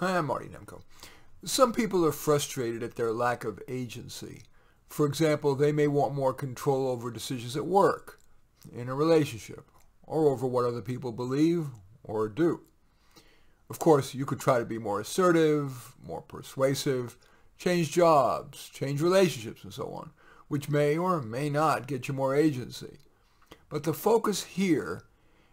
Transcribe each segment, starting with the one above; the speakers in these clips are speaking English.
Hi, I'm Marty Nemko. Some people are frustrated at their lack of agency. For example, they may want more control over decisions at work, in a relationship, or over what other people believe or do. Of course, you could try to be more assertive, more persuasive, change jobs, change relationships, and so on, which may or may not get you more agency. But the focus here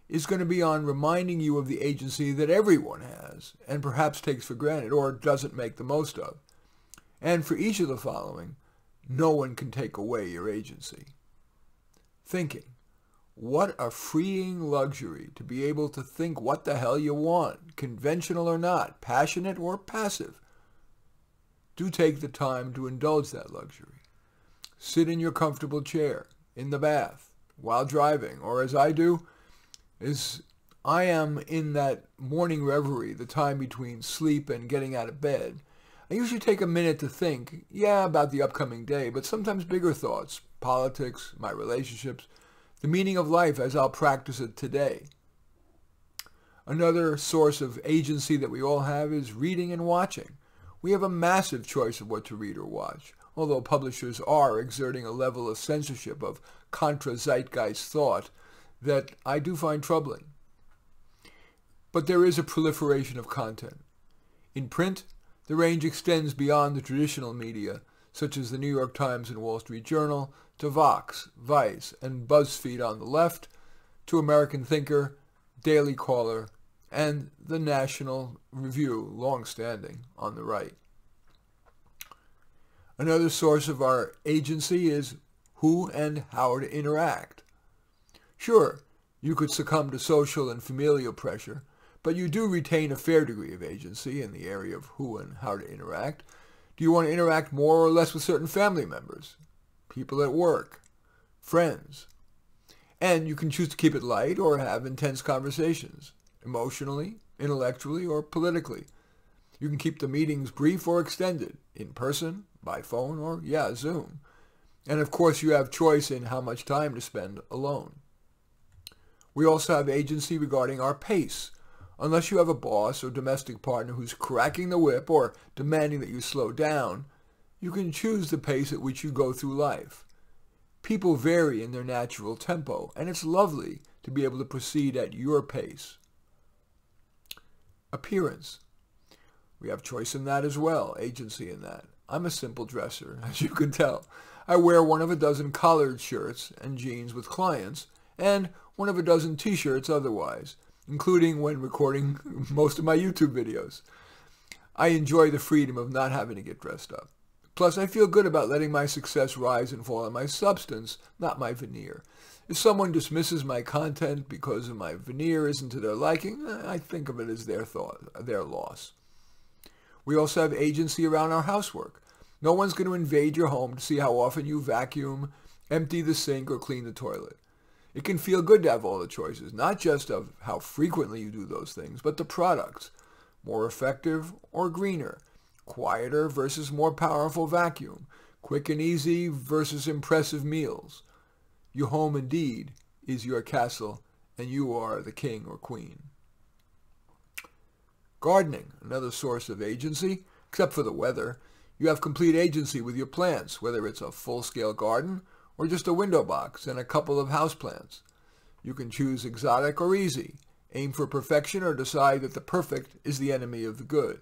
is going to be on reminding you of the agency that everyone has and perhaps takes for granted or doesn't make the most of. And for each of the following, no one can take away your agency. Thinking. What a freeing luxury to be able to think what the hell you want, conventional or not, passionate or passive. Do take the time to indulge that luxury. Sit in your comfortable chair, in the bath, while driving, or as I do, I am in that morning reverie, the time between sleep and getting out of bed. I usually take a minute to think, about the upcoming day, but sometimes bigger thoughts, politics, my relationships, the meaning of life as I'll practice it today. Another source of agency that we all have is reading and watching. We have a massive choice of what to read or watch, although publishers are exerting a level of censorship of contra-zeitgeist thought that I do find troubling. But there is a proliferation of content. In print, the range extends beyond the traditional media, such as the New York Times and Wall Street Journal, to Vox, Vice, and BuzzFeed on the left, to American Thinker, Daily Caller, and the National Review, long-standing, on the right. Another source of our agency is who and how to interact. Sure, you could succumb to social and familial pressure, but you do retain a fair degree of agency in the area of who and how to interact. Do you want to interact more or less with certain family members, people at work, friends? And you can choose to keep it light or have intense conversations, emotionally, intellectually, or politically. You can keep the meetings brief or extended, in person, by phone, or, Zoom. And of course, you have choice in how much time to spend alone. We also have agency regarding our pace. Unless you have a boss or domestic partner who's cracking the whip or demanding that you slow down, you can choose the pace at which you go through life. People vary in their natural tempo, and it's lovely to be able to proceed at your pace. Appearance. We have choice in that as well, agency in that. I'm a simple dresser, as you can tell. I wear one of a dozen collared shirts and jeans with clients, and one of a dozen t-shirts otherwise, including when recording most of my YouTube videos. I enjoy the freedom of not having to get dressed up. Plus, I feel good about letting my success rise and fall on my substance, not my veneer. If someone dismisses my content because of my veneer isn't to their liking, I think of it as their loss. We also have agency around our housework. No one's going to invade your home to see how often you vacuum, empty the sink, or clean the toilet. It can feel good to have all the choices, not just of how frequently you do those things, but the products. More effective or greener, quieter versus more powerful vacuum, quick and easy versus impressive meals. Your home indeed is your castle, and you are the king or queen. Gardening, another source of agency, except for the weather. You have complete agency with your plants, whether it's a full-scale garden or just a window box and a couple of houseplants. You can choose exotic or easy, aim for perfection, or decide that the perfect is the enemy of the good.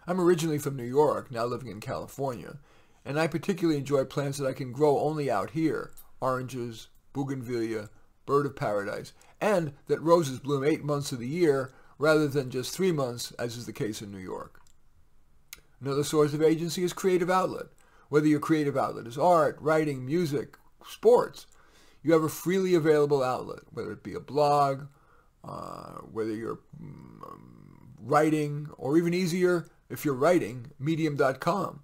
I'm originally from New York, now living in California, and I particularly enjoy plants that I can grow only out here, oranges, bougainvillea, bird of paradise, and that roses bloom 8 months of the year rather than just 3 months, as is the case in New York. Another source of agency is creative outlet. Whether your creative outlet is art, writing, music, sports, you have a freely available outlet, whether it be a blog, whether you're writing, or even easier, if you're writing, medium.com.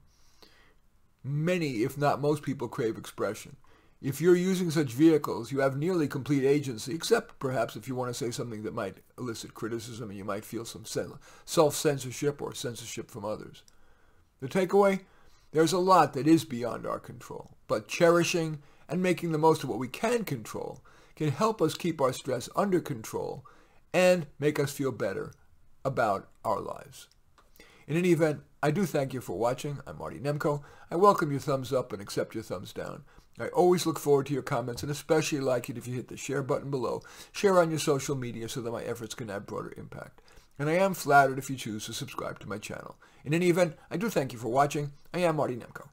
Many, if not most people, crave expression. If you're using such vehicles, you have nearly complete agency, except perhaps if you want to say something that might elicit criticism and you might feel some self-censorship or censorship from others. The takeaway? There's a lot that is beyond our control, but cherishing and making the most of what we can control can help us keep our stress under control and make us feel better about our lives. In any event, I do thank you for watching. I'm Marty Nemko. I welcome your thumbs up and accept your thumbs down. I always look forward to your comments and especially like it if you hit the share button below. Share on your social media so that my efforts can have broader impact. And I am flattered if you choose to subscribe to my channel. In any event, I do thank you for watching. I am Marty Nemko.